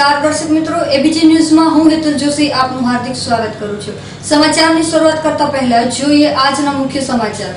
નમસ્કાર દર્શક મિત્રો, એબીજી ન્યૂઝમાં હું હેતુલ જોશી આપનું હાર્દિક સ્વાગત કરું છું। સમાચારની શરૂઆત કરતા પહેલા જોઈએ આજના મુખ્ય સમાચાર।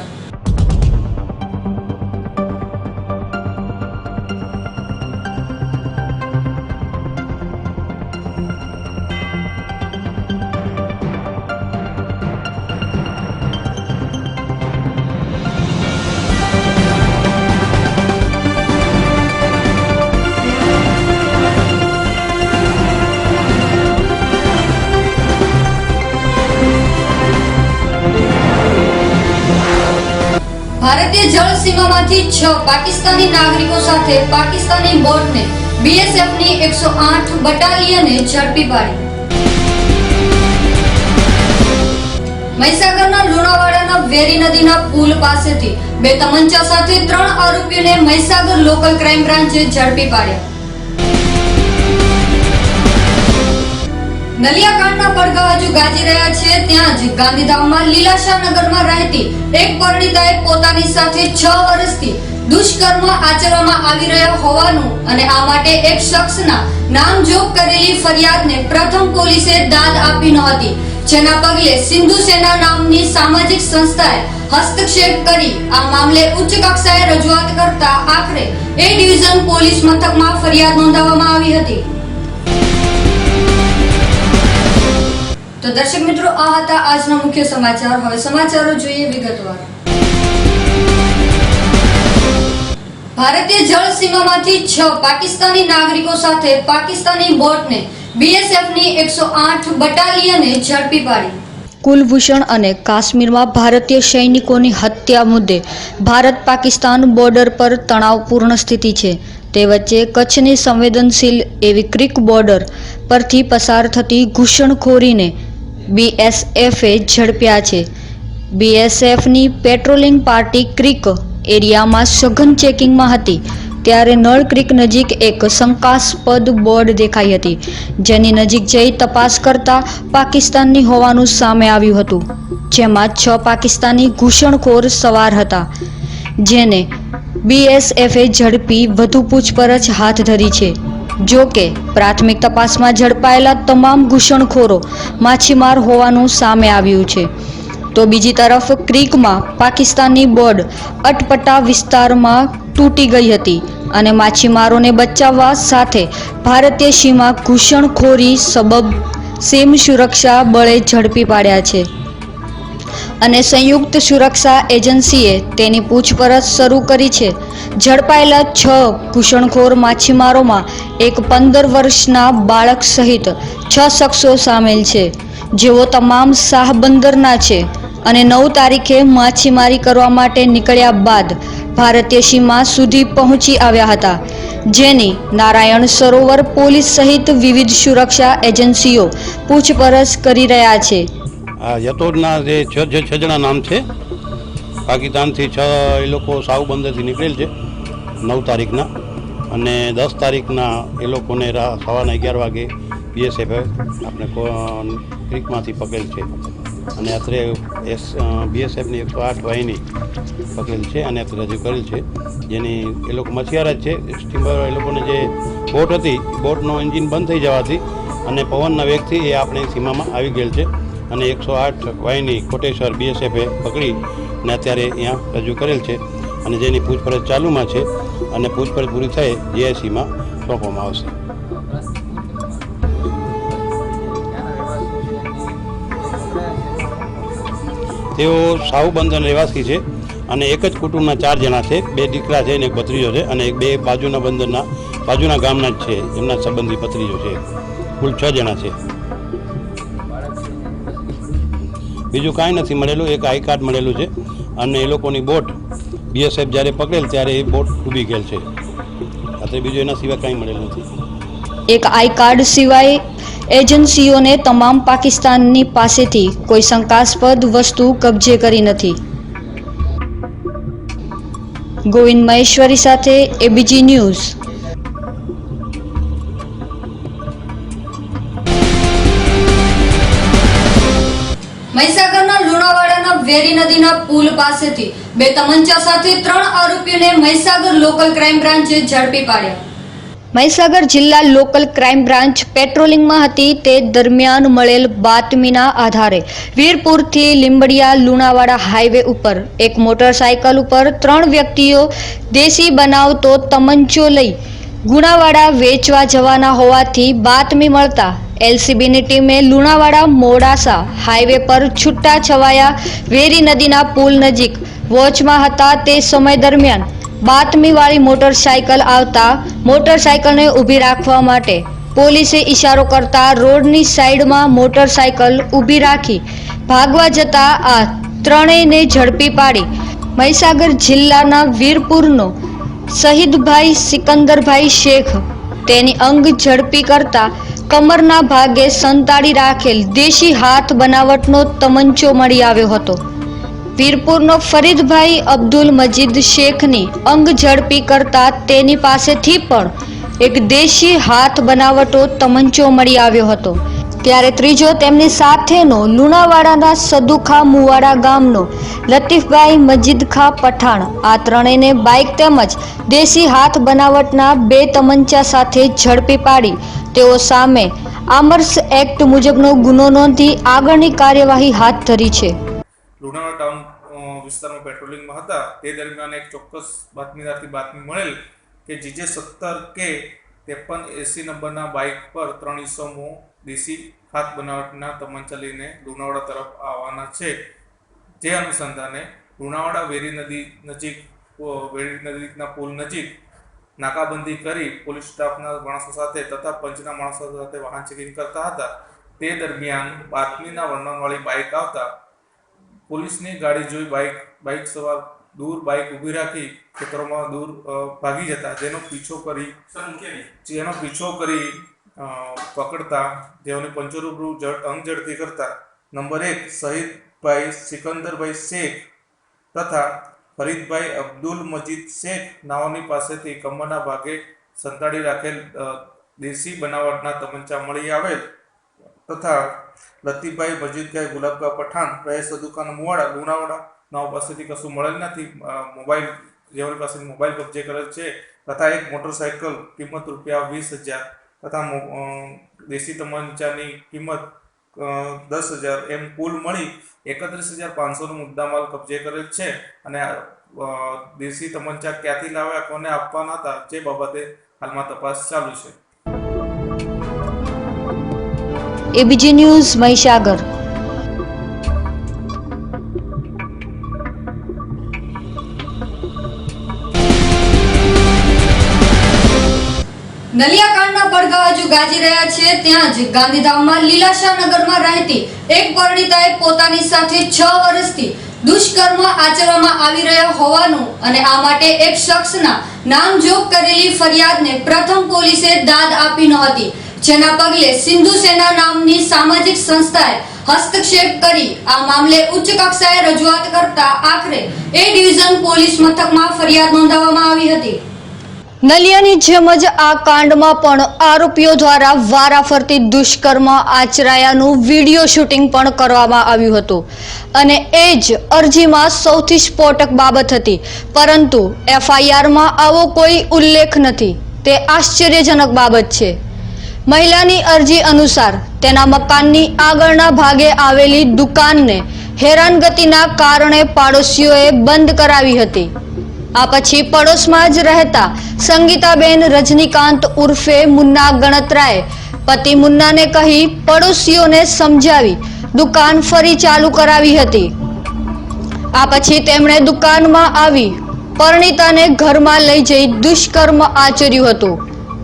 ભારતીય જળ સીમામાંથી 6 પાકિસ્તાની નાગરિકો સાથે પાકિસ્તાની બોટને બીએસએફની 108 બટાલિયને ઝડપી પાડી। મહીસાગરના લુણાવાડાના વેરી નદીના પુલ પાસેથી 2 તમંચા સાથે 3 આરોપીઓને મહીસાગર લોકલ ક્રાઇમ બ્રાન્ચે ઝડપી પાડ્યા। નલિયાકાંડના પડઘા હજુ ગાજી રહ્યા છે, ત્યાં જ ગાંધીધામમાં લીલાશાહ નગરમાં રહેતી એક પરિણીતાએ પોતાની સાથે 6 વર્ષથી દુષ્કર્મ આચરવામાં આવી રહ્યા હોવાનું અને આ માટે એક શખ્સના નામજોગ કરેલી ફરિયાદને પ્રથમ પોલીસે દાદ આપી નહોતી, જેના પગલે સિંધુ સેના નામની સામાજિક સંસ્થાએ હસ્તક્ષેપ કરી આ મામલે ઉચ્ચ કક્ષાએ રજૂઆત કરતા આખરે એ ડિવિઝન પોલીસ મથકમાં ફરિયાદ નોંધાવવામાં આવી હતી। તો દર્શક મિત્રો, આ હતા આજના મુખ્ય સમાચાર। હવે સમાચારો જોઈએ વિગતવાર। ભારતીય જળ સીમામાંથી 6 પાકિસ્તાની નાગરિકો સાથે પાકિસ્તાની બોટને બીએસએફની 108 બટાલિયને ઝડપી પાડી। કુલભૂષણ અને કાશ્મીરમાં ભારતીય સૈનિકોની હત્યા મુદ્દે ભારત પાકિસ્તાન બોર્ડર પર તણાવપૂર્ણ સ્થિતિ છે। તે વચ્ચે કચ્છની સંવેદનશીલ એવી ક્રીક બોર્ડર પરથી પસાર થતી ઘૂસણખોરીને બીએસએફે ઝડપ્યા છે। બીએસએફની પેટ્રોલિંગ પાર્ટી ક્રીક એરિયામાં સઘન ચેકિંગમાં હતી ત્યારે નળ ક્રીક નજીક એક શંકાસ્પદ બોર્ડ દેખાઈ હતી, જેની નજીક જઈ તપાસ કરતા પાકિસ્તાનની હોવાનું સામે આવ્યું હતું, જેમાં 6 પાકિસ્તાની ઘૂસણખોર સવાર હતા, જેને બીએસએફે ઝડપી વધુ પૂછપરછ હાથ ધરી છે। જો કે પ્રાથમિક તપાસમાં ઝડપાયેલા તમામ ઘૂસણખોરો માછીમાર હોવાનું સામે આવ્યું છે। તો બીજી તરફ ક્રીકમાં પાકિસ્તાની બોર્ડ અટપટા વિસ્તારમાં તૂટી ગઈ હતી અને માછીમારોને બચાવવા સાથે ભારતીય સીમા ઘૂસણખોરી સબબ સીમ સુરક્ષા બળે ઝડપી પાડ્યા છે અને સંયુક્ત સુરક્ષા એજન્સીએ તેની પૂછપરછ શરૂ કરી છે। ઝડપાયેલા 6 ઘૂસણખોર માછીમારોમાં એક 15 વર્ષના બાળક સહિત 6 શખ્સો સામેલ છે, જેઓ તમામ શાહબંદરના છે અને 9 તારીખે માછીમારી કરવા માટે નીકળ્યા બાદ ભારતીય સીમા સુધી પહોંચી આવ્યા હતા, જેની નારાયણ સરોવર પોલીસ સહિત વિવિધ સુરક્ષા એજન્સીઓ પૂછપરછ કરી રહ્યા છે। યતોડના જે 6 જણા નામ છે, પાકિસ્તાનથી 6 એ લોકો સાઉબંદરથી નીકળેલ છે 9 તારીખના, અને 10 તારીખના એ લોકોને સવારના 11 વાગે બીએસએફે આપણે ક્રીકમાંથી પકડેલ છે અને અત્રે બીએસએફની 108 વાહિની પકડેલ છે અને અત્રે રજૂ કરેલ છે, જેની એ લોકો મછીયાર જ છે। સ્ટીમર એ લોકોને જે બોટ હતી, બોટનું એન્જિન બંધ થઈ જવાથી અને પવનના વેગથી એ આપણી સીમામાં આવી ગયેલ છે અને 108 વાહિની કોટેશ્વર બીએસએફે પકડી અને અત્યારે અહીંયા રજૂ કરેલ છે અને જેની પૂછપરછ ચાલુમાં છે અને પૂછપરછ પૂરી થાય જીઆઈસીમાં સોંપવામાં આવશે। તેઓ સાઉબંદર રહેવાસી છે અને એક જ કુટુંબના 4 જણા છે, 2 દીકરા છે અને એક ભત્રીજો છે અને 2 બાજુના ગામના જ છે, એમના સંબંધી ભત્રીજો છે। કુલ 6 જણા છે। બીજું કાંઈ નથી મળેલું, એક આઈ કાર્ડ મળેલું છે અને એ લોકોની બોટ બીએસએફ જ્યારે પકડેલ ત્યારે એ બોટ ડૂબી ગયેલ છે, અત્યારે બીજું એના સિવાય કાંઈ મળેલું નથી। એક આઈ કાર્ડ સિવાય એજન્સીઓને તમામ પાકિસ્તાનની પાસેથી કોઈ શંકાસ્પદ વસ્તુ કબજે કરી નથી। ગોવિંદ મહેશ્વરી સાથે એબીજી ન્યૂઝ। મહીસાગરના લુણાવાડાના વેરી નદીના પુલ પાસેથી 2 તમંચા સાથે 3 આરોપીઓને મહીસાગર લોકલ ક્રાઇમ બ્રાન્ચે ઝડપી પાડ્યા। મહીસાગર જિલ્લા લોકલ ક્રાઇમ બ્રાન્ચ પેટ્રોલિંગમાં હતી તે દરમિયાન મળેલ બાતમીના આધારે વીરપુરથી લીંબડિયા લુણાવાડા હાઈવે ઉપર એક મોટરસાયકલ ઉપર 3 વ્યક્તિઓ દેશી બનાવતો તમંચો લઈ ગુણાવાડા વેચવા જવાના હોવાથી બાતમી મળતા એલસીબીની ટીમે લુણાવાડા મોડાસા હાઈવે પર છૂટા છવાયા વેરી નદીના પુલ નજીક વોચમાં હતા તે સમય દરમિયાન બાતમીવાળી મોટરસાયકલ આવતા મોટરસાયકલને ઊભી રાખવા માટે પોલીસે ઇશારો કરતા રોડની સાઈડમાં મોટરસાયકલ ઊભી રાખી ભાગવા જતા આ ત્રણેયને ઝડપી પાડી મહીસાગર જિલ્લાના વીરપુરનો શહીદભાઈ સિકંદરભાઈ શેખ તેની અંગ ઝડપી કરતા કમરના ભાગે સંતાડી રાખેલ દેશી હાથ બનાવટનો તમંચો મળી આવ્યો હતો. વીરપુરનો ફરીદભાઈ અબ્દુલ મજીદ શેખની અંગ ઝડપી કરતા તેની પાસેથી પણ એક દેશી હાથ બનાવટો તમંચો મળી આવ્યો હતો. ત્યારે ત્રીજો તેમની સાથેનો લુણાવાડાના સદુખા મુવાડા ગામનો લતીફભાઈ મજીદખા પઠાણ આ ત્રણેયને બાઇક તેમજ દેશી હાથ બનાવટના 2 તમંચા સાથે ઝડપી પાડી તેઓ સામે આર્મ્સ એક્ટ મુજબનો ગુનો નોંધી આગળની કાર્યવાહી હાથ ધરી છે. લુણાવાડા ટાઉન વિસ્તારમાં પેટ્રોલિંગમાં હતા તે દરમિયાન એક ચોક્કસ બાતમીદારથી બાતમી મળેલ કે જીજે 17K 5380 નંબરના બાઇક પર 3 ઈસમો દેશી હાથ બનાવટના તમંચા લઈને લુણાવાડા તરફ આવવાના છે. જે અનુસંધાને લુણાવાડા વેરી નદીના પુલ નજીક નાકાબંધી કરી પોલીસ સ્ટાફના માણસો સાથે તથા પંચના માણસો સાથે વાહન ચેકિંગ કરતા હતા. તે દરમિયાન બાતમીના વર્ણનવાળી બાઇક આવતા પોલીસની ગાડી જોઈ બાઇક સવાર દૂર બાઇક ઊભી રાખી ખેતરોમાં દૂર ભાગી જતા જેનો પીછો કરી પકડતા જેઓને પંચરૂપરૂ અંગ ઝડપી કરતા નંબર 1 શહીદભાઈ સિકંદરભાઈ શેખ તથા ફરીદભાઈ અબ્દુલ મજીદ શેખ નાઓની પાસેથી કમરના ભાગે સંતાડી રાખેલ દેશી બનાવટના તમંચા મળી આવેલ તથા લતીફભાઈ મજીદભાઈ ગુલાબગા પઠાણ રહે સદુખાના મુવાડા લુણાવાડા નાઓ પાસેથી કશું મળેલ નથી. મોબાઈલ જેઓની પાસેથી મોબાઈલ કબજે કરેલ છે તથા એક મોટરસાયકલ કિંમત ₹20,000 તથા દેશી તમંચાની કિંમત 10,000 એમ કુલ મળી 31,500નો મુદ્દામાલ કબજે કરેલ છે. અને દેશી તમંચા ક્યાંથી લાવ્યા કોને આપવાના હતા જે બાબતે હાલમાં તપાસ ચાલુ છે. ABG news Mahisagar. નલિયાકાંડના પડઘા હજુ ગાજી રહ્યા છે ત્યાં જ ગાંધીધામમાં લીલાશાહ નગરમાં રહેતી એક પરિણીતાએ પોતાની સાથે 6 વર્ષથી દુષ્કર્મ આચરવામાં આવી રહ્યા હોવાનું અને આ માટે એક શખ્સના નામજોગ કરેલી ફરિયાદને પ્રથમ પોલીસે દાદ આપી નહોતી, જેના પગલે સિંધુ સેના નામની સામાજિક સંસ્થાએ હસ્તક્ષેપ કરી આ મામલે ઉચ્ચ કક્ષાએ રજૂઆત કરતા આખરે એ ડિવિઝન પોલીસ મથકમાં ફરિયાદ નોંધાવવામાં આવી હતી. નલિયાની જેમ જ આ કાંડમાં પણ આરોપીઓ દ્વારા વારાફરતી દુષ્કર્મ આચરાયાનું વિડીયો શૂટિંગ પણ કરવામાં આવ્યું હતું અને એ જ અરજીમાં સૌથી સ્ફોટક બાબત હતી. પરંતુ એફઆઈઆરમાં આવો કોઈ ઉલ્લેખ નથી તે આશ્ચર્યજનક બાબત છે. મહિલાની અરજી અનુસાર તેના મકાનની આગળના ભાગે આવેલી દુકાનને હેરાનગતિના કારણે પાડોશીઓએ બંધ કરાવી હતી. આ પછી પડોશમાં જ રહેતા સંગીતાબેન રજનીકાંત ઉર્ફે મુન્ના ગણત્રાએ પતિ મુન્નાને કહી પડોશીઓને સમજાવી દુકાન ફરી ચાલુ કરાવી હતી. આ પછી તેમણે દુકાનમાં આવી પરિણીતાને ઘરમાં લઈ જઈ દુષ્કર્મ આચર્યું હતું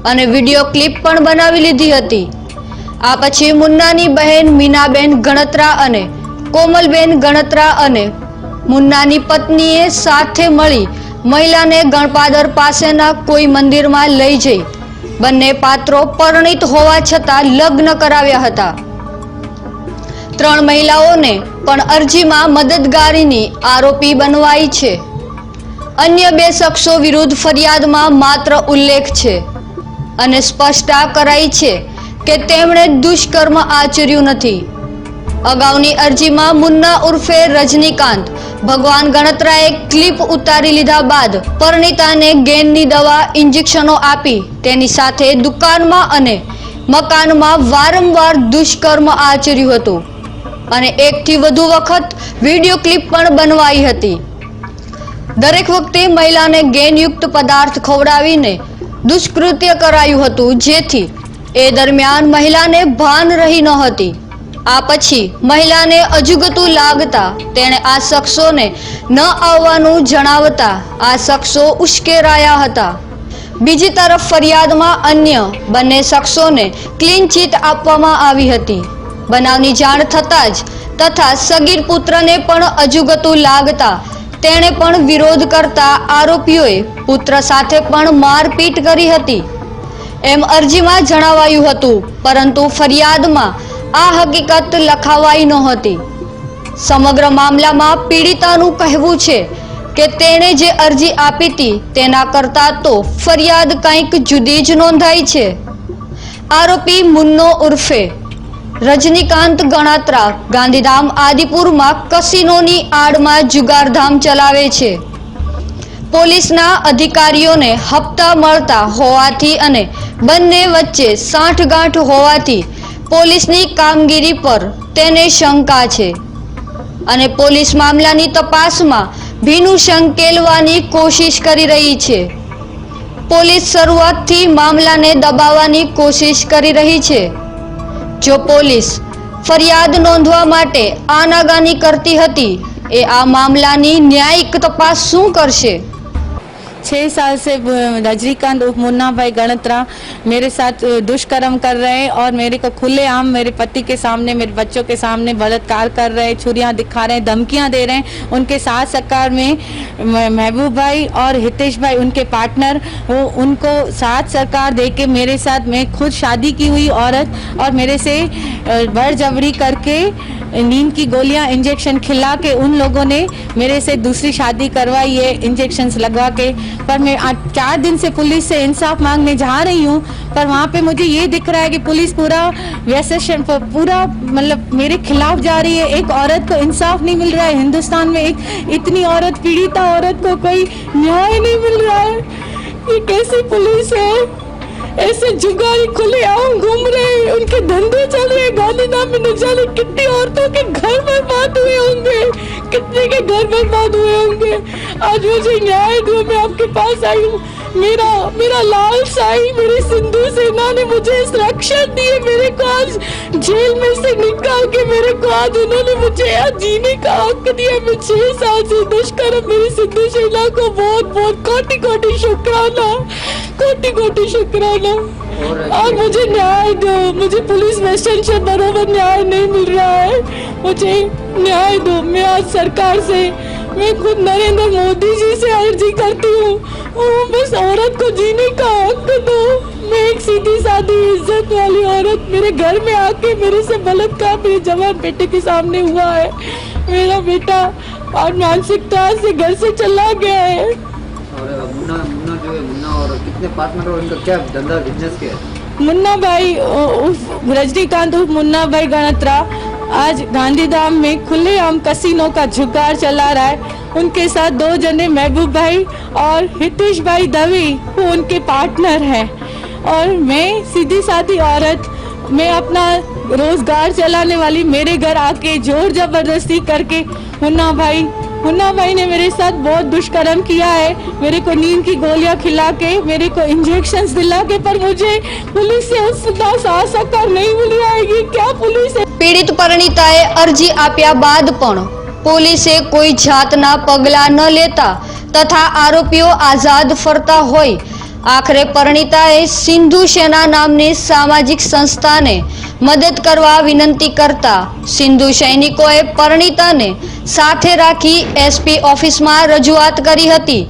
અને વિડીયો ક્લિપ પણ બનાવી લીધી હતી. આ પછી મુન્નાની બહેન મીનાબેન ગણત્રા અને કોમલબેન ગણત્રા અને મુન્નાની પત્નીએ સાથે મળી મહિલાને ગણપાદર પાસેના કોઈ મંદિરમાં લઈ જઈ બંને પાત્રો પરિણીત હોવા છતાં લગ્ન કરાવ્યા હતા. 3 મહિલાઓને પણ અરજીમાં મદદગારીની આરોપી બનવાઈ છે. અન્ય 2 શખ્સો વિરુદ્ધ ફરિયાદમાં માત્ર ઉલ્લેખ છે અને સ્પષ્ટતા કરાઈ છે કે તેમણે દુષ્કર્મ આચર્યું નથી. અગાઉની અરજીમાં મુન્ના ઉર્ફે રજનીકાંત ભગવાન ગણત્રાએ ક્લિપ ઉતારી લીધા બાદ પરણિતાને ગેનની દવા ઇન્જેક્શનો આપી તેની સાથે દુકાનમાં અને મકાનમાં વારંવાર દુષ્કર્મ આચર્યું હતું અને એકથી વધુ વખત વિડીયો ક્લિપ પણ બનવાઈ હતી. દરેક વખતે મહિલાને ગેનયુક્ત પદાર્થ ખવડાવીને દુષ્કૃત્ય કરાયું હતું, જેથી એ દરમિયાન મહિલાને ભાન રહી ન હતી. આ પછી મહિલાને અજુગતું લાગતા તેણે આ શખ્સોને ન આવવાનું જણાવતા આ શખ્સો ઉશ્કેરાયા હતા. બીજી તરફ ફરિયાદમાં અન્ય બંને શખ્સોને ક્લીન ચીટ આપવામાં આવી હતી. બનાવની જાણ થતાં જ તથા સગીર પુત્રને પણ અજુગતું લાગતા તેણે પણ વિરોધ કરતા આરોપીઓએ પુત્ર સાથે પણ મારપીટ કરી હતી એમ અરજીમાં જણાવાયું હતું, પરંતુ ફરિયાદમાં આ હકીકત લખાવાઈ નહોતી. સમગ્ર મામલામાં પીડિતાનું કહેવું છે કે તેણે જે અરજી આપી હતી તેના કરતાં તો ફરિયાદ કંઈક જુદી જ નોંધાઈ છે. આરોપી મુન્નો ઉર્ફે રજનીકાંત ગણાત્રા ગાંધીધામ આદિપુરમાં કસિનોની આડમાં જુગારધામ ચલાવે છે. પોલીસના અધિકારીઓને હપ્તા મળતા હોવાથી અને બંને વચ્ચે સાંઠગાંઠ હોવાથી પોલીસની કામગીરી પર તેને શંકા છે અને પોલીસ મામલાની તપાસમાં ભીનું સંકેલવાની કોશિશ કરી રહી છે. પોલીસ શરૂઆતથી મામલાને દબાવવાની કોશિશ કરી રહી છે. જો પોલીસ ફરિયાદ નોંધવા માટે આનાકાની કરતી હતી, એ આ મામલાની ન્યાયિક તપાસ શું કરશે? 6 साल से रजनीकांत उर्फ मुन्ना भाई गणत्रा मेरे साथ दुष्कर्म कर रहे हैं और मेरे को खुलेआम मेरे पति के सामने, मेरे बच्चों के सामने बलात्कार कर रहे हैं, छुरियां दिखा रहे हैं, धमकियां दे रहे हैं. उनके साथ सरकार में महबूब भाई और हितेश भाई उनके पार्टनर, वो उनको साथ सरकार दे के मेरे साथ, मैं खुद शादी की हुई औरत और मेरे से बड़जबरी करके नींद की गोलियां इंजेक्शन खिला के उन लोगों ने मेरे से दूसरी शादी करवाई है इंजेक्शंस लगवा के. पर मैं 4 दिन से पुलिस से इंसाफ मांगने जा रही हूँ, पर वहाँ पे मुझे ये दिख रहा है कि पुलिस पूरा व्यसन पूरा मतलब मेरे खिलाफ जा रही है. एक औरत को इंसाफ नहीं मिल रहा है. हिंदुस्तान में एक इतनी औरत, पीड़िता औरत को कोई न्याय नहीं मिल रहा है. ये कैसी पुलिस है? ऐसे जुगारी खुलेआम घूम रहे हैं, उनके धंधे चल रहे हैं. गांधीधाम में न जाने कितनी औरतों के घर बर्बाद हुए होंगे, कितने के घर बर्बाद हुए होंगे. आज मुझे न्याय दो, मैं आपके पास आई हूँ. मेरा लाल साई, मेरी सिंधु सेना ने मुझे इस रक्षा दी है. मेरे को आज जेल में से निकाल के मेरे को आज उन्होंने मुझे आज जीने का हक दिया. मैं 6 साल से दुष्कर्म, मेरी सिंधु सेना को बहुत बहुत कोटि कोटि शुक्राना, कोटि कोटि शुक्राना. आज मुझे न्याय दो. मुझे पुलिस स्टेशन से बराबर न्याय नहीं मिल रहा है. मुझे न्याय दो. मैं आज सरकार से, मैं खुद नरेंद्र मोदी जी से अर्जी करती हूँ, बस औरत को जीने का हक दो. मैं एक सीधी सादी इज्जत वाली औरत, मेरे घर में आके मेरे से बलात्कार मेरे जवान बेटे के सामने हुआ है. मेरा बेटा और मानसिकता से घर से चला गया है. और मुन्ना जो है, मुन्ना और कितने पार्टनर और इनका क्या धंधा बिजनेस क्या है? मुन्ना भाई रजनीकांत उर्फ मुन्ना भाई गणत्रा आज गांधीधाम में खुलेआम कसिनो का जुगार चला रहा है. उनके साथ 2 जने महबूब भाई और हितेश भाई दवे, वो उनके पार्टनर हैं. और मैं सीधी सादी औरत, मैं अपना रोजगार चलाने वाली, मेरे घर आके जोर जबरदस्ती करके मुन्ना भाई ने मेरे साथ बहुत दुष्कर्म किया है. मेरे को नींद की गोलियां खिला के, मेरे को इंजेक्शंस दिला के, पर मुझे पुलिस से उसका सहकार नहीं मिल रहा है. ये क्या पुलिस है? પીડિત પરણિતાએ અરજી આપ્યા બાદ પણ પોલીસે કોઈ જાતના પગલાં ન લેતા તથા આરોપીઓ આઝાદ ફરતા હોય આખરે પરણિતાએ સિંધુ સેના નામની સામાજિક સંસ્થાને મદદ કરવા વિનંતી કરતા સિંધુ સૈનિકોએ પરણિતાને સાથે રાખી એસપી ઓફિસમાં રજૂઆત કરી હતી,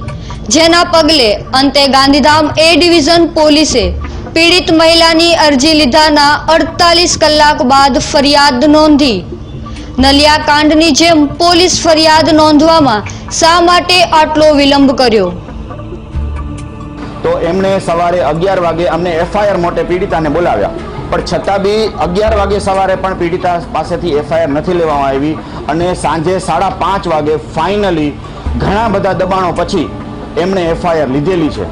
જેના પગલે અંતે ગાંધીધામ એ ડિવિઝન પોલીસે પીડિત મહિલાની અરજી લીધાના 48 કલાક બાદ ફરિયાદ નોંધી. નલિયાકાંડની જેમ પોલીસ ફરિયાદ નોંધવામાં શા માટે આટલો વિલંબ કર્યો? તો એમણે સવારે 11 વાગે અમને એફઆઈઆર માટે પીડિતાને બોલાવ્યા, પણ છતાં બી 11 વાગે સવારે પણ પીડિતા પાસેથી એફઆઈઆર નથી લેવામાં આવી અને સાંજે 5:30 વાગે ફાઇનલી ઘણા બધા દબાણો પછી એમણે એફઆઈઆર લીધેલી છે.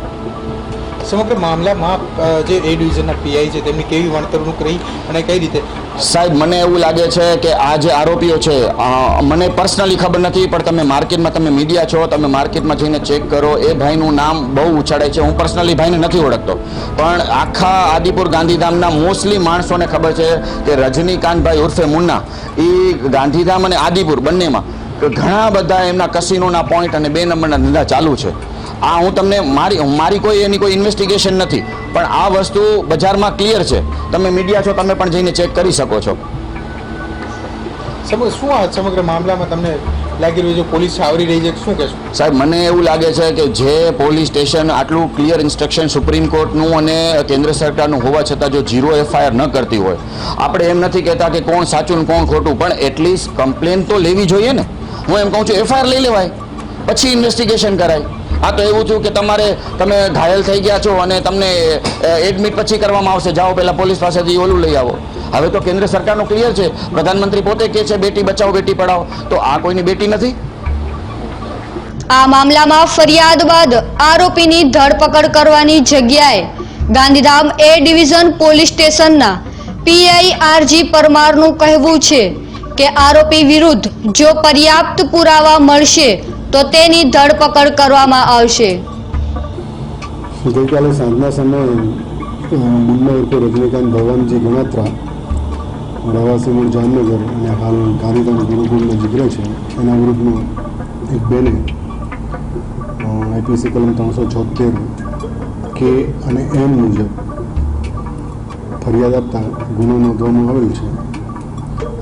સમગ્ર મામલામાં જે એ ડિવિઝનના પીઆઈ છે તેમની કેવી વર્તણૂક રહી અને કઈ રીતે? સાહેબ, મને એવું લાગે છે કે આ જે આરોપીઓ છે, મને પર્સનલી ખબર નથી, પણ તમે માર્કેટમાં, તમે મીડિયા છો, તમે માર્કેટમાં જઈને ચેક કરો. એ ભાઈનું નામ બહુ ઉછાળાય છે. હું પર્સનલી ભાઈને નથી ઓળખતો, પણ આખા આદિપુર ગાંધીધામના મોસ્ટલી માણસોને ખબર છે કે રજનીકાંતભાઈ ઉર્ફે મુન્ના એ ગાંધીધામ અને આદિપુર બંનેમાં ઘણા બધા એમના કસિનોના પોઈન્ટ અને 2 નંબરના ધંધા ચાલુ છે. આ હું તમને મારી કોઈ એની કોઈ ઇન્વેસ્ટિગેશન નથી, પણ આ વસ્તુ બજારમાં ક્લિયર છે. તમે મીડિયા છો, તમે પણ જઈને ચેક કરી શકો છો. શું આ સમગ્ર મામલામાં તમને લાગી રહ્યું છે પોલીસ આવરી રહી છે, શું કહેશો? સાહેબ, મને એવું લાગે છે કે જે પોલીસ સ્ટેશન આટલું ક્લિયર ઇન્સ્ટ્રક્શન સુપ્રીમ કોર્ટનું અને કેન્દ્ર સરકારનું હોવા છતાં જો 0 એફઆઈઆર ન કરતી હોય, આપણે એમ નથી કહેતા કે કોણ સાચું ને કોણ ખોટું, પણ એટલીસ્ટ કમ્પ્લેન તો લેવી જોઈએ ને. હું એમ કહું છું એફઆઈઆર લઈ લેવાય, પછી ઇન્વેસ્ટિગેશન કરાય. આ તો એવું થયું કે તમે ઘાયલ થઈ ગયા છો અને તમને એડમિટ પછી કરવામાં આવશે, જાઓ પહેલાં પોલીસ પાસેથી ઓલું લઈ આવો. હવે તો કેન્દ્ર સરકારનું ક્લિયર છે, પ્રધાનમંત્રી પોતે કહે છે બેટી બચાવો બેટી પઢાઓ, તો આ કોઈની બેટી નથી. આ મામલામાં ફરિયાદ બાદ આરોપીની ધરપકડ કરવાની જગ્યાએ ગાંધીધામ એ ડિવિઝન પોલીસ સ્ટેશનના પીઆઈ આરજી પરમારનું કહેવું છે કે આરોપી વિરુદ્ધ જો પર્યાપ્ત પુરાવા મળશે તો તેની ધરપકડ કરવામાં આવશે. ગઈકાલે સાંજના સમયે મુન્ના ઉર્ફે રજનીકાંત ભવાનજી ગણાત્રા, રહેવાસી મૂળ જામનગર અને હાલ ગાંધીધામ ગુરુકુળ નજીક રહે છે, એના વિરુદ્ધમાં એક બેને આઈપીસી કલમ 376 કે અને એમ મુજબ ફરિયાદ આપતા ગુનો નોંધવામાં આવેલ છે.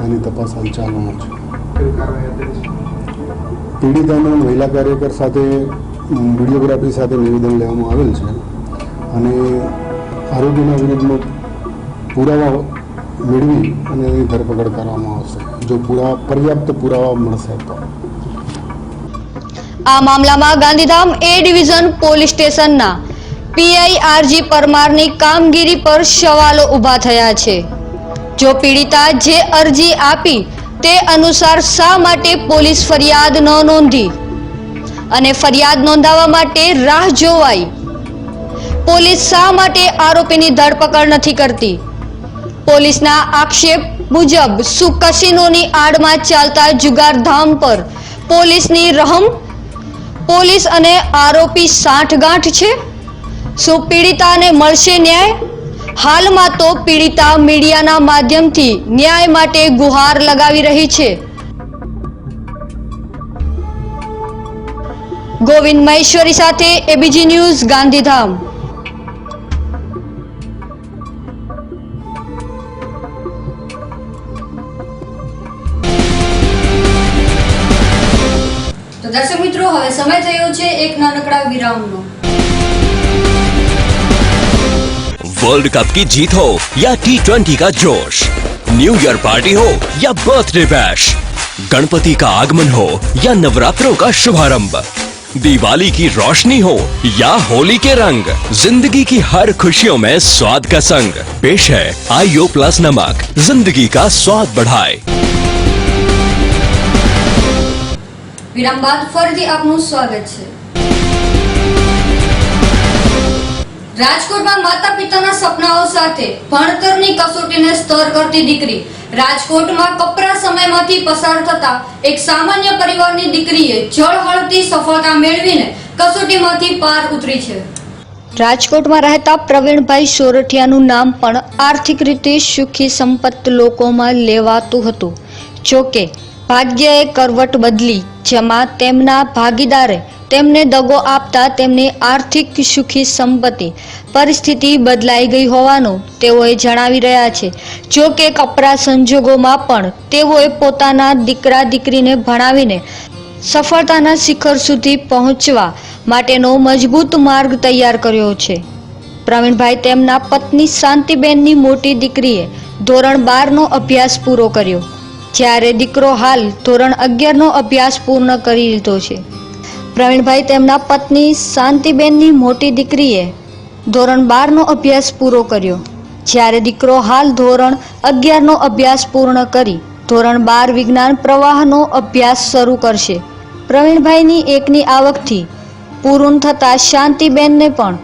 આની તપાસ હાલ ચાલુમાં છે. પીડિતાના મહિલા કાર્યકર સાથે વિડીયોગ્રાફી સાથે નિવેદન લેવામાં આવેલ છે અને આરોપીના વિરુદ્ધમાં પુરાવા મેળવી અને એની ધરપકડ કરવામાં આવશે જો પર્યાપ્ત પુરાવા મળશે તો. આ મામલામાં ગાંધીધામ એ ડિવિઝન પોલીસ સ્ટેશનના પીઆઈ આરજી પરમારની કામગીરી પર સવાલો ઊભા થયા છે. જો પીડિતા જે અરજી આપી તે અનુસાર શા માટે પોલીસ ફરિયાદ ન નોંધી અને ફરિયાદ નોંધાવવા માટે રાહ જોવાઈ? પોલીસ શા માટે આરોપીની ધરપકડ નથી કરતી? પોલીસના આક્ષેપ મુજબ શું કસિનોની આડમાં ચાલતા જુગારધામ પર પોલીસની રહમ? પોલીસ અને આરોપી સાંઠગાંઠ છે? શું પીડિતાને મળશે ન્યાય? હાલમાં તો પીડિતા મીડિયાના માધ્યમથી ન્યાય માટે ગુહાર લગાવી રહી છે. ગોવિંદ મહેશ્વરી સાથે એબીજી ન્યૂઝ, ગાંધીધામ. તો દર્શક મિત્રો, હવે સમય થયો છે એક નાનકડા વિરામનો. वर्ल्ड कप की जीत हो या T20 का जोश, न्यू ईयर पार्टी हो या बर्थडे बैश, गणपति का आगमन हो या नवरात्रों का शुभारंभ, दिवाली की रोशनी हो या होली के रंग, जिंदगी की हर खुशियों में स्वाद का संग पेश है आईओ प्लस नमक, जिंदगी का स्वाद बढ़ाए. વિરામ બાદ ફરીથી આપનું સ્વાગત છે. રાજકોટમાં માતા પિતાના સપનાઓ સાથે ભણતરની કસોટીને સ્તર કરતી દીકરી. રાજકોટમાં કપરા સમયમાંથી પસાર થતા એક સામાન્ય પરિવારની દીકરીએ જળહળતી સફળતા મેળવીને કસોટીમાંથી પાર ઉતરી છે. રાજકોટમાં રહેતા પ્રવીણભાઈ સોરઠિયાનું નામ પણ આર્થિક રીતે સુખી સંપન્ન લોકોમાં લેવાતું હતું. જોકે ભાગ્યએ કરવટ બદલી, જેમાં તેમના ભાગીદારે તેમને દગો આપતા તેમની આર્થિક સુખી સંપત્તિ પરિસ્થિતિ બદલાઈ ગઈ હોવાનું તેઓએ જણાવી રહ્યા છે. જો કે કપરા સંજોગોમાં પણ તેઓએ પોતાના દીકરા દીકરીને ભણાવીને સફળતાના શિખર સુધી પહોંચવા માટેનો મજબૂત માર્ગ તૈયાર કર્યો છે. પ્રવીણભાઈ તેમના પત્ની શાંતિબેનની મોટી દીકરીએ ધોરણ 12નો અભ્યાસ પૂરો કર્યો, જ્યારે દીકરો હાલ ધોરણ 11નો અભ્યાસ પૂર્ણ કરી લીધો છે. પ્રવીણભાઈ તેમના પત્ની શાંતિબેનની મોટી દીકરીએ ધોરણ 12નો અભ્યાસ પૂરો કર્યો, જ્યારે દીકરો હાલ ધોરણ 11નો અભ્યાસ પૂર્ણ કરી ધોરણ 12 વિજ્ઞાન પ્રવાહનો અભ્યાસ શરૂ કરશે. પ્રવીણભાઈની એકની આવકથી પૂરું થતાં શાંતિબેનને પણ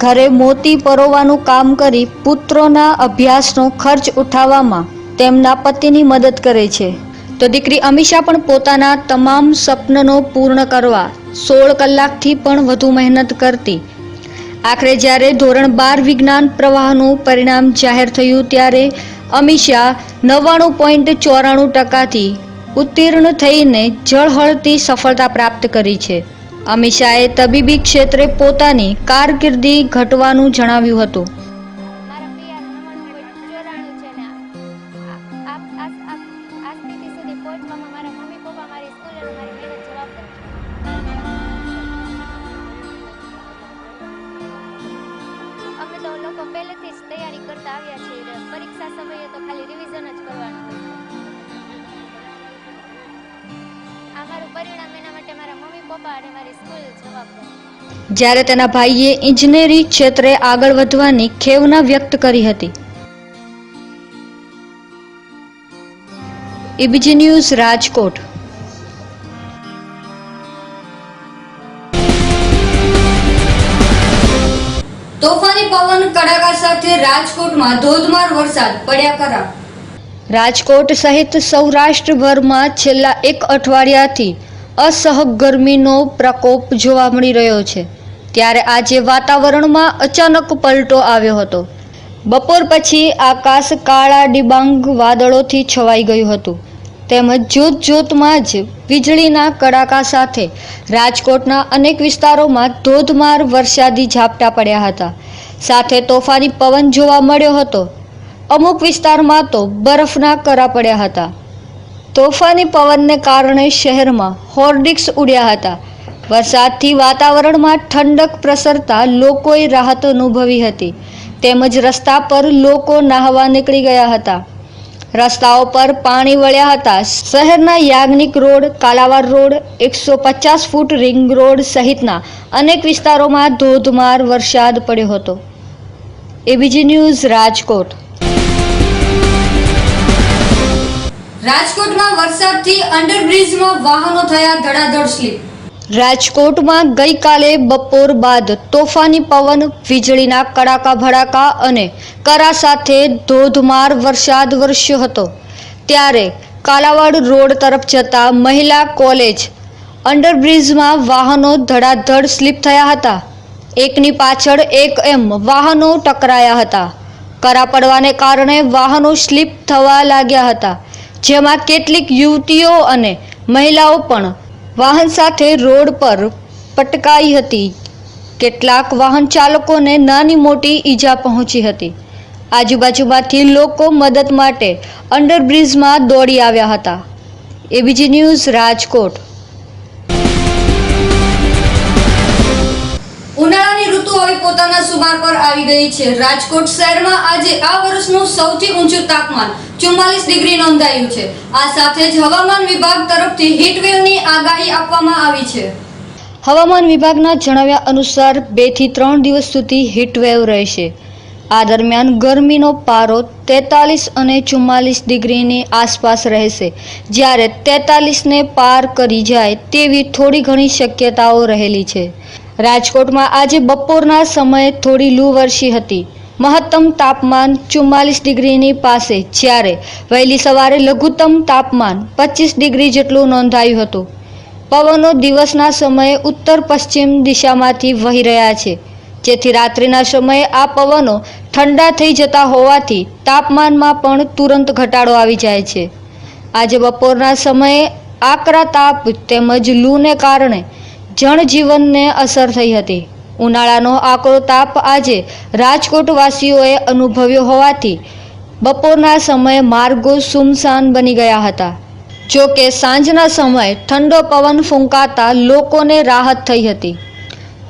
ઘરે મોતી પરોવાનું કામ કરી પુત્રોના અભ્યાસનો ખર્ચ ઉઠાવવામાં તેમના પતિની મદદ કરે છે. તો દીકરી અમીષા પણ પોતાના તમામ સપનનો પૂર્ણ કરવા 16 કલાકથી પણ વધુ મહેનત કરતી. આખરે જ્યારે ધોરણ 12 વિજ્ઞાન પ્રવાહનું પરિણામ જાહેર થયું ત્યારે અમીષા 99.94% ઉત્તીર્ણ થઈને ઝળહળતી સફળતા પ્રાપ્ત કરી છે. અમીષાએ તબીબી ક્ષેત્રે પોતાની કારકિર્દી ઘટવાનું જણાવ્યું હતું. અમે તો લોકો પહેલેથી જ તૈયારી કરતા આવ્યા છીએ. પરીક્ષા સમયે તો ખાલી રિવિઝન જ કરવાનું હોય છે. આ મારું પરિણામ એના માટે મારા મમ્મી પપ્પા અને મારી સ્કૂલ જવાબદાર. જ્યારે તેના ભાઈએ ઇજનેરી ક્ષેત્રે આગળ વધવાની ખેવના વ્યક્ત કરી હતી. ABG news Rajkot. તોફાની પવન કડાકા સાથે રાજકોટમાં ધોધમાર વરસાદ પડ્યા કરા. રાજકોટ સહિત સૌરાષ્ટ્રભરમાં છેલ્લા એક અઠવાડિયાથી અસહ્ય ગરમીનો પ્રકોપ જોવા મળી રહ્યો છે. ત્યારે આજે વાતાવરણમાં અચાનક પલટો આવ્યો હતો. બપોર પછી આકાશ કાળા ડિબાંગ વાદળોથી છવાઈ ગયું હતું. તેમજ જોતજોતમાં જ વીજળીના કડાકા સાથે રાજકોટના અનેક વિસ્તારોમાં ધોધમાર વરસાદી ઝાપટા પડ્યા હતા. સાથે તોફાની પવન જોવા મળ્યો હતો. અમુક વિસ્તારમાં તો બરફના કરા પડ્યા હતા. તોફાની પવનને કારણે શહેરમાં હોર્ડિંગ્સ ઉડ્યા હતા. વરસાદથી વાતાવરણમાં ઠંડક પ્રસરતા લોકોએ રાહત અનુભવી હતી. તેમજ રસ્તા પર લોકો નાહવા નીકળી ગયા હતા. રસ્તાઓ પર પાણી વળ્યા હતા. શહેરના Yagnik road, Kalawad road, 150 foot ring road સહિતના અનેક વિસ્તારોમાં ધોધમાર વરસાદ પડ્યો હતો. ABG news Rajkot. રાજકોટમાં વરસાદથી અંડરબ્રિજમાં વાહનો થયા ધડાધડ સ્લીપ. રાજકોટમાં ગઈકાલે બપોર બાદ તોફાની પવન, વીજળીના કડાકા ભડાકા અને કરા સાથે ધોધમાર વરસાદ વરસ્યો હતો. ત્યારે કાલાવાડ રોડ તરફ જતા મહિલા કોલેજ અંડરબ્રિજમાં વાહનો ધડાધડ સ્લીપ થયા હતા. એકની પાછળ એક એમ વાહનો ટકરાયા હતા. કરા પડવાને કારણે વાહનો સ્લીપ થવા લાગ્યા હતા. જેમાં કેટલીક યુવતીઓ અને મહિલાઓ પણ વાહન સાથે રોડ પર પટકાઈ હતી. કેટલાક વાહન ચાલકોને નાની મોટી ઈજા પહોંચી હતી. આજુબાજુમાંથી લોકો મદદ માટે અંડરબ્રિજમાં દોડી આવ્યા હતા. ABG news Rajkot. ઉનાળાની ઋતુ હવે પોતાના સુમાર પર આવી ગઈ છે. રાજકોટ શહેરમાં આજે આ વર્ષનું સૌથી ઊંચું તાપમાન 44 ડિગ્રી નોંધાયું છે. આ સાથે જ હવામાન વિભાગ તરફથી હીટવેવની આગાહી આપવામાં આવી છે. હવામાન વિભાગના જણાવ્યા અનુસાર 2 થી 3 દિવસ સુધી હીટવેવ રહેશે. આ દરમિયાન ગરમીનો પારો 43 અને 44 ડિગ્રીની આસપાસ રહેશે. જ્યારે 43ને પાર કરી જાય તેવી થોડી ઘણી શક્યતાઓ રહેલી છે. રાજકોટમાં આજે બપોરના સમયે થોડી લૂ વરસી હતી. મહત્તમ તાપમાન 44 ડિગ્રીની પાસે, જ્યારે વહેલી સવારે લઘુત્તમ તાપમાન 25 ડિગ્રી જેટલું નોંધાયું હતું. પવનો દિવસના સમયે ઉત્તર પશ્ચિમ દિશામાંથી વહી રહ્યા છે, જેથી રાત્રિના સમયે આ પવનો ઠંડા થઈ જતા હોવાથી તાપમાનમાં પણ તુરંત ઘટાડો આવી જાય છે. આજે બપોરના સમયે આકરા તાપ તેમજ લૂને કારણે જનજીવનને અસર થઈ હતી. ઉનાળાનો આકરો તાપ આજે રાજકોટવાસીઓએ અનુભવ્યો હોવાથી બપોરના સમયે માર્ગો સુમસાન બની ગયા હતા. જો કે સાંજના સમયે ઠંડો પવન ફૂંકાતા લોકોને રાહત થઈ હતી.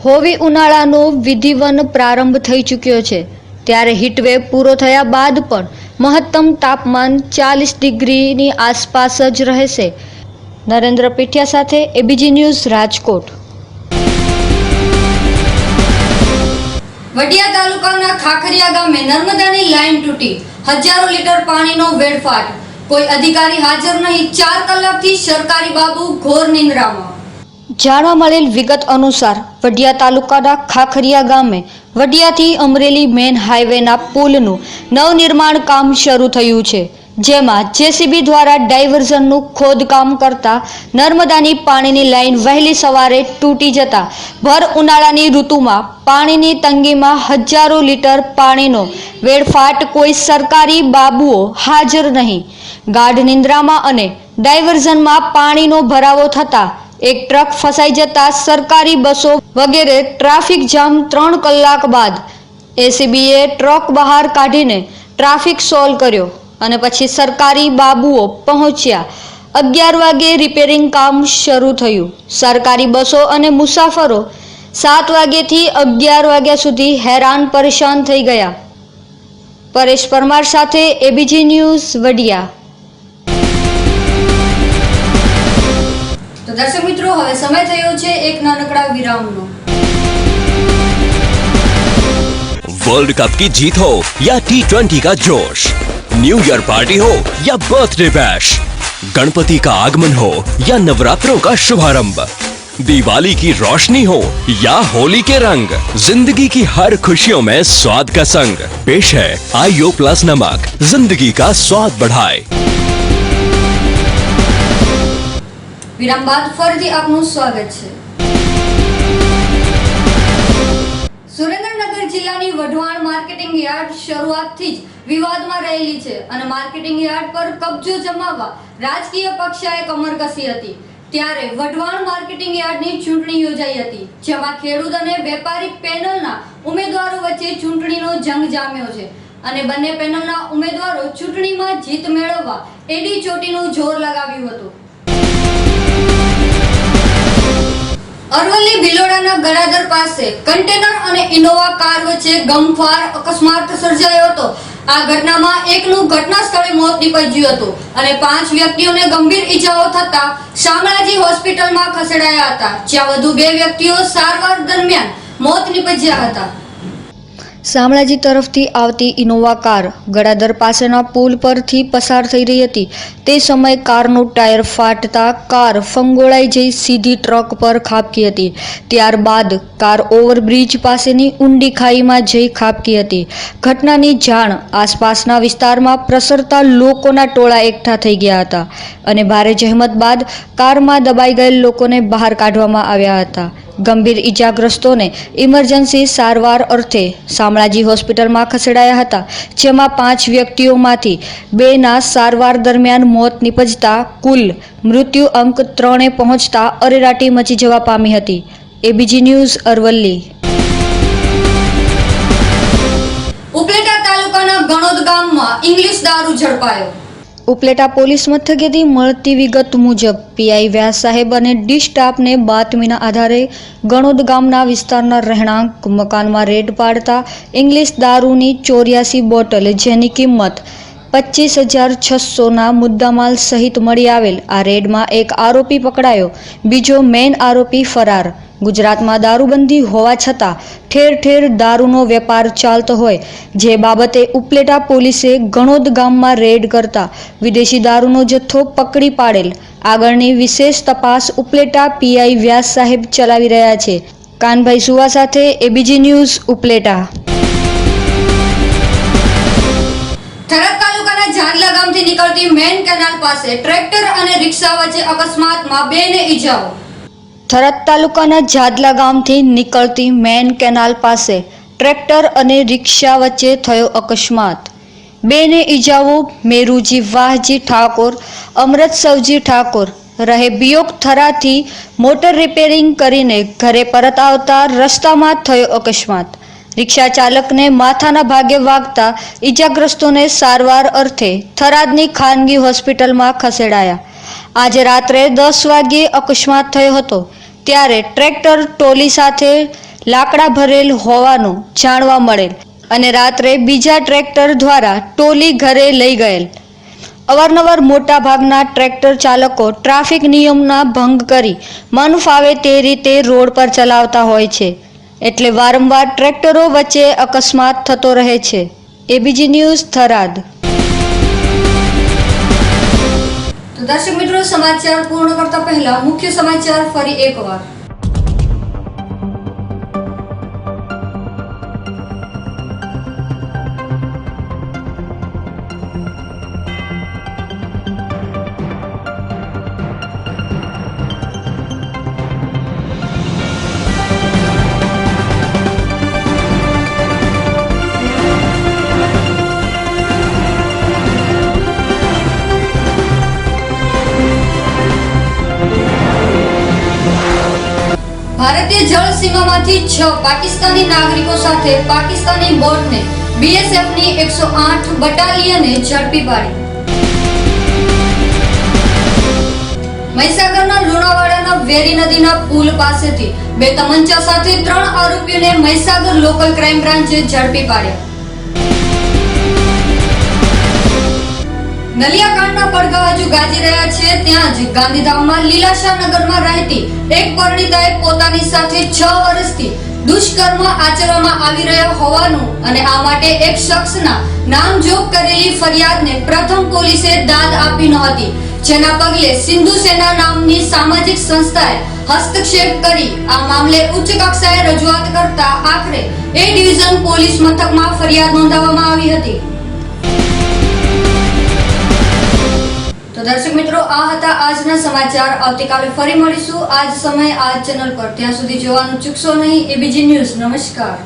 હોવી ઉનાળાનો વિધિવન પ્રારંભ થઈ ચૂક્યો છે. ત્યારે હીટવેવ પૂરો થયા બાદ પણ મહત્તમ તાપમાન 40 ડિગ્રીની આસપાસ જ રહેશે. નરેન્દ્ર પીઠિયા સાથે એબીજી ન્યૂઝ રાજકોટ. વડિયા તાલુકાના ખાખરિયા ગામે નર્મદાની લાઈન તૂટી હજારો લીટર પાણીનો વેડફાટ. કોઈ અધિકારી હાજર નહીં. 4 કલાકથી સરકારી બાબુ ઘોર નિંદ્રામાં. જાણવા મળેલ વિગત અનુસાર વડિયા તાલુકાના ખાખરિયા ગામે વડિયાથી અમરેલી મેન હાઈવેના પુલનું નવનિર્માણ કામ શરૂ થયું છે, જેમાં જેસીબી દ્વારા ડાયવર્ઝનનું ખોદકામ કરતા નર્મદાની પાણીની લાઈન વહેલી સવારે તૂટી જતા ભર ઉનાળાની ઋતુમાં પાણીની તંગીમાં હજારો લીટર પાણીનો વેડફાટ. કોઈ સરકારી બાબુઓ હાજર નહીં. ગાઢ નિંદ્રામાં અને ડાયવર્ઝનમાં પાણીનો ભરાવો થતા એક ટ્રક ફસાઈ જતા સરકારી બસો વગેરે ટ્રાફિક જામ. 3 કલાક બાદ એસીબીએ ટ્રક બહાર કાઢીને ટ્રાફિક સોલ્વ કર્યો અને પછી સરકારી બાબુઓ પહોંચ્યા. 11 વાગે રિપેરિંગ કામ શરૂ થયું. સરકારી બસો અને મુસાફરો 7 વાગ્યાથી 11 વાગ્યા સુધી હેરાન પરેશાન થઈ ગયા. પરેશ પરમાર સાથે એબીજી ન્યૂઝ વડિયા. તો દર્શક મિત્રો, હવે સમય થયો છે એક નાનકડા વિરામનો. वर्ल्ड कप की जीत हो या T20 का जोश, न्यू ईयर पार्टी हो या बर्थडे बैश, गणपति का आगमन हो या नवरात्रों का शुभारंभ, दिवाली की रोशनी हो या होली के रंग, जिंदगी की हर खुशियों में स्वाद का संग पेश है आईओ प्लस नमक, जिंदगी का स्वाद बढ़ाए. વિરામ બાદ ફરીથી આપનું સ્વાગત છે. સુરેન્દ્રનગર જિલ્લાની વઢવાણ માર્કેટિંગ યાર્ડ શરૂઆતથી જ વિવાદમાં રહેલી છે અને માર્કેટિંગ યાર્ડ પર કબજો જમાવવા રાજકીય પક્ષાએ કમર કસી હતી. ત્યારે વઢવાણ માર્કેટિંગ યાર્ડની ચૂંટણી યોજાઈ હતી, જેમાં ખેડૂત અને વેપારી પેનલના ઉમેદવારો વચ્ચે ચૂંટણીનો જંગ જામ્યો છે અને બંને પેનલના ઉમેદવારો ચૂંટણીમાં જીત મેળવવા એડી ચોટીનું જોર લગાવ્યું હતું. અરવલ્લી ભિલોડાના ગળાદર પાસે કન્ટેનર અને ઇનોવા કાર વચ્ચે ગમખ્વાર અકસ્માત સર્જાયો હતો. આ ઘટનામાં એકનું ઘટના સ્થળે મોત નીપજ્યું હતું અને 5 વ્યક્તિઓને ગંભીર ઈજાઓ થતા શામળાજી હોસ્પિટલમાં ખસેડાયા હતા, જ્યાં વધુ 2 વ્યક્તિઓ સારવાર દરમિયાન મોત નીપજ્યા હતા. શામળાજી તરફથી આવતી ઇનોવા કાર ગળાદર પાસેના પુલ પરથી પસાર થઈ રહી હતી. તે સમયે કારનું ટાયર ફાટતા કાર ફંગોળાઈ જઈ સીધી ટ્રક પર ખાબકી હતી. ત્યારબાદ કાર ઓવરબ્રિજ પાસેની ઊંડી ખાઈમાં જઈ ખાબકી હતી. ઘટનાની જાણ આસપાસના વિસ્તારમાં પ્રસરતા લોકોના ટોળા એકઠા થઈ ગયા હતા અને ભારે જહેમત બાદ કારમાં દબાઈ ગયેલ લોકોને બહાર કાઢવામાં આવ્યા હતા. ગંભીર ઈજાગ્રસ્તોને ઇમરજન્સી સારવાર અર્થે શામળાજી હોસ્પિટલમાં ખસેડાયા હતા, જેમાં 5 વ્યક્તિઓમાંથી 2ના સારવાર દરમિયાન મોત નીપજતા કુલ મૃત્યુ અંક 3 પહોંચતા અરેરાટી મચી જવા પામી હતી. ABG news Aravalli. ઉપલેટા તાલુકાના ગણોદ ગામમાં ઇંગ્લિશ દારૂ ઝડપાયો. ઉપલેટા પોલીસ મથકેથી મળતી વિગત મુજબ પીઆઈ વ્યાસ સાહેબ અને ડી સ્ટાફને બાતમીના આધારે ગણોદ ગામના વિસ્તારના રહેણાંક મકાનમાં રેડ પાડતા ઇંગ્લિશ દારૂની 84 બોટલ, જેની કિંમત 25,600ના મુદ્દામાલ સહિત મળી આવેલ. આ રેડમાં એક આરોપી પકડાયો, બીજો મેઇન આરોપી ફરાર. ગુજરાતમાં દારૂબંધી હોવા છતાં ઠેર ઠેર દારૂનો વેપાર ચાલતો હોય, જે બાબતે ઉપલેટા પોલીસે ગણોદ ગામમાં રેડ કરતા વિદેશી દારૂનો જથ્થો પકડી પાડેલ. આગળની વિશેષ તપાસ ઉપલેટા પીઆઈ વ્યાસ સાહેબ ચલાવી રહ્યા છે. કાનભાઈ સુવા સાથે એબીજી ન્યૂઝ ઉપલેટા. થરાદ તાલુકાના જાડલા ગામથી નીકળતી મેન કેનાલ પાસે ટ્રેક્ટર અને રિક્ષા વચ્ચે અકસ્માતમાં 2ને ઈજાઓ. થરાદ તાલુકાના જાદલા ગામથી નીકળતી મેન કેનાલ પાસે ટ્રેક્ટર અને રિક્ષા વચ્ચે થયો અકસ્માત. 2ને ઈજાઓ. મેરુજી વાહજી ઠાકોર, અમૃતસવજી ઠાકોર રહે બિયોક થરાથી મોટર રિપેરિંગ કરીને ઘરે પરત આવતા રસ્તામાં થયો અકસ્માત. રિક્ષા ચાલકને માથાના ભાગે વાગતા ઈજાગ્રસ્તોને સારવાર અર્થે થરાદની ખાનગી હોસ્પિટલમાં ખસેડાયા. આજે રાત્રે 10 વાગ્યે અકસ્માત થયો હતો, ત્યારે ટ્રેક્ટર ટ્રોલી સાથે લાકડા ભરેલ હોવાનું જાણવા મળેલ અને રાત્રે બીજા ટ્રેક્ટર દ્વારા ટોલી ઘરે લઈ ગયેલ. અવારનવાર મોટા ભાગના ટ્રેક્ટર ચાલકો ટ્રાફિક નિયમના ભંગ કરી મન ફાવે તે રીતે રોડ પર ચલાવતા હોય છે. એટલે વારંવાર ટ્રેક્ટરો વચ્ચે અકસ્માત થતો રહે છે. ABG news Tharad. તો દર્શક મિત્રો, સમાચાર પૂર્ણ કરતા પહેલા મુખ્ય સમાચાર ફરી એકવાર. ભારતીય જળ સીમામાંથી 6 પાકિસ્તાની નાગરિકો સાથે પાકિસ્તાની બોટને બીએસએફની 108 બટાલિયને ઝડપી પાડી. મહીસાગરના લુણાવાડાના વેરી નદીના પુલ પાસેથી 2 તમંચા સાથે 3 આરોપીઓને મહીસાગર લોકલ ક્રાઇમ બ્રાન્ચે ઝડપી પાડ્યા. નલિયાકાંડના પડઘા હજુ ગાજી રહ્યા છે ત્યાં જ ગાંધીધામમાં લીલાશાહ નગરમાં રહેતી એક પરિણીતાએ પોતાની સાથે 6 વર્ષથી દુષ્કર્મ આચરવામાં આવી રહ્યા હોવાનું અને આ માટે એક શખ્સના નામજોગ કરેલી ફરિયાદને પ્રથમ પોલીસે દાદ આપી નહોતી, જેના પગલે સિંધુ સેના નામની સામાજિક સંસ્થાએ હસ્તક્ષેપ કરી આ મામલે ઉચ્ચ કક્ષાએ રજૂઆત કરતા આખરે એ ડિવિઝન પોલીસ મથકમાં ફરિયાદ નોંધાવવામાં આવી હતી. તો દર્શક મિત્રો, આ હતા આજના સમાચાર. આવતીકાલે ફરી મળીશું આ જ સમયે આ જ ચેનલ પર. ત્યાં સુધી જોવાનું ચૂકશો નહીં. ABG news. નમસ્કાર.